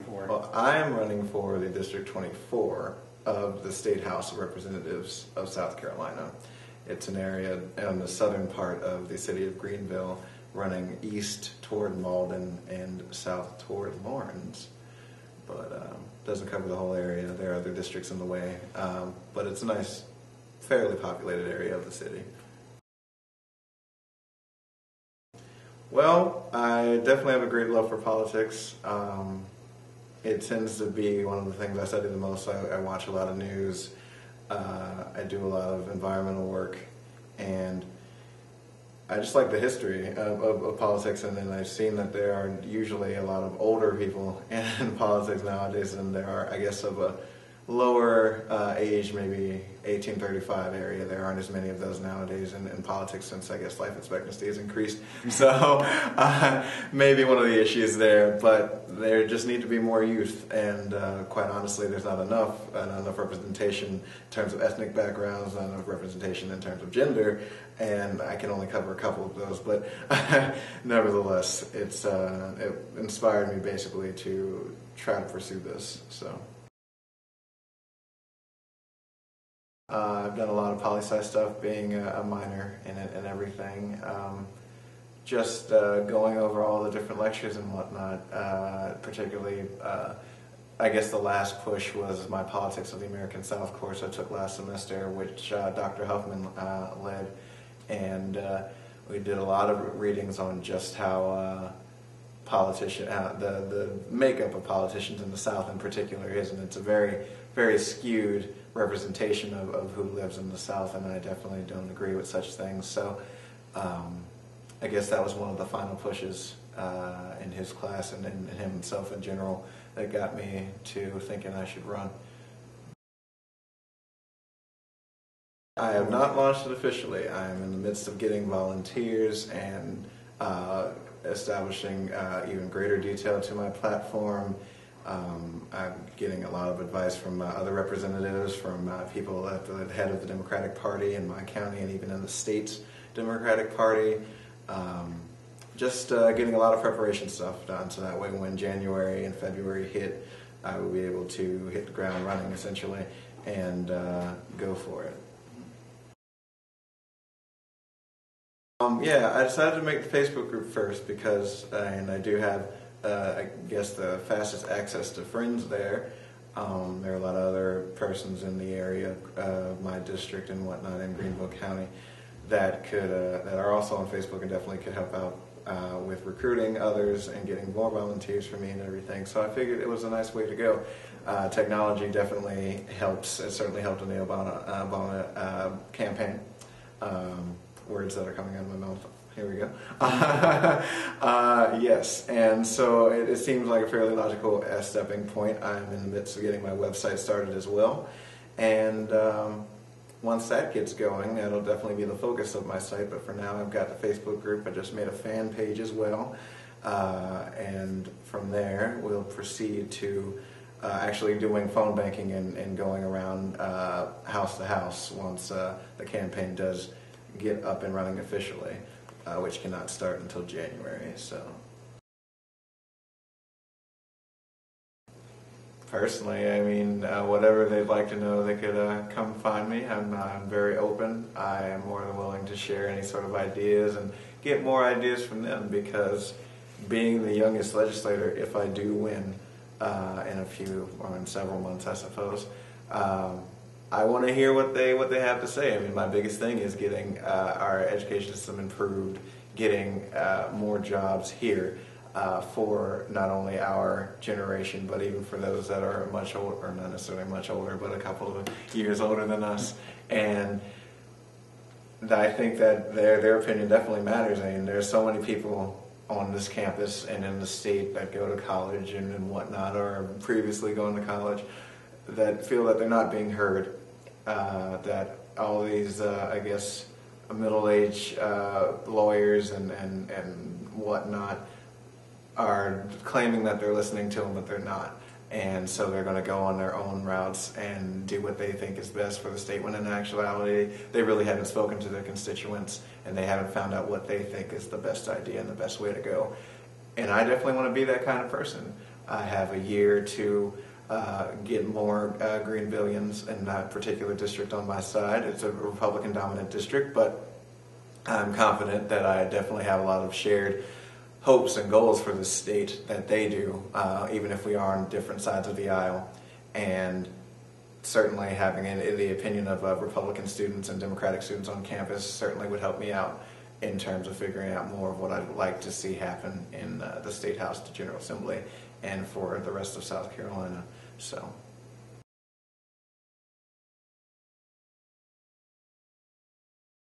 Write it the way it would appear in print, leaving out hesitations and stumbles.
for? Well, I am running for the District 24 of the State House of Representatives of South Carolina. It's an area on the southern part of the city of Greenville, running east toward Malden and south toward Lawrence. But doesn't cover the whole area. There are other districts in the way, but it's a nice, fairly populated area of the city. Well, I definitely have a great love for politics. It tends to be one of the things I study the most. I watch a lot of news. I do a lot of environmental work, and I just like the history of politics, and then I've seen that there are usually a lot of older people in politics nowadays than there are, I guess, of a lower age, maybe 1835 area. There aren't as many of those nowadays in politics since, I guess, life expectancy has increased. So maybe one of the issues there, but there just need to be more youth, and quite honestly, there's not enough representation in terms of ethnic backgrounds, not enough representation in terms of gender, and I can only cover a couple of those, but nevertheless, it inspired me basically to try to pursue this. So. I've done a lot of poli-sci stuff, being a minor in it and everything. Just going over all the different lectures and whatnot, particularly, I guess the last push was my Politics of the American South course I took last semester, which Dr. Huffman led, and we did a lot of readings on just how the makeup of politicians in the South in particular is, and it's a very, very skewed representation of who lives in the South, and I definitely don't agree with such things. So I guess that was one of the final pushes in his class and in him himself in general that got me to thinking I should run. I have not launched it officially. I am in the midst of getting volunteers and establishing even greater detail to my platform. I'm getting a lot of advice from other representatives, from people at the head of the Democratic Party in my county and even in the state's Democratic Party. Just getting a lot of preparation stuff done, so that way when January and February hit, I will be able to hit the ground running essentially and go for it. Yeah, I decided to make the Facebook group first because, and I do have I guess the fastest access to friends there. There are a lot of other persons in the area of my district and whatnot in Greenville County that could that are also on Facebook and definitely could help out with recruiting others and getting more volunteers for me and everything. So I figured it was a nice way to go. Technology definitely helps. It certainly helped in the Obama campaign. Words that are coming out of my mouth. Here we go. Yes, and so it seems like a fairly logical stepping point. I'm in the midst of getting my website started as well, and once that gets going, that'll definitely be the focus of my site. But for now, I've got the Facebook group. I just made a fan page as well, and from there, we'll proceed to actually doing phone banking and going around house to house once the campaign does get up and running officially, which cannot start until January. So, personally, I mean, whatever they'd like to know, they could come find me. I'm very open. I am more than willing to share any sort of ideas and get more ideas from them, because being the youngest legislator, if I do win in a few or in several months, I suppose, I want to hear what they have to say. I mean, my biggest thing is getting our education system improved, getting more jobs here for not only our generation, but even for those that are much older, or not necessarily much older, but a couple of years older than us. And I think that their opinion definitely matters. I mean, there's so many people on this campus and in the state that go to college and whatnot, or previously going to college, that feel that they're not being heard, that all these, I guess, middle-aged lawyers and whatnot are claiming that they're listening to them, but they're not. And so they're going to go on their own routes and do what they think is best for the state, when in actuality, they really haven't spoken to their constituents, and they haven't found out what they think is the best idea and the best way to go. And I definitely want to be that kind of person. I have a year to get more Greenvillians in that particular district on my side. It's a Republican-dominant district, but I'm confident that I definitely have a lot of shared hopes and goals for the state that they do, even if we are on different sides of the aisle. And certainly having the opinion of Republican students and Democratic students on campus certainly would help me out in terms of figuring out more of what I'd like to see happen in the State House, the General Assembly, and for the rest of South Carolina. So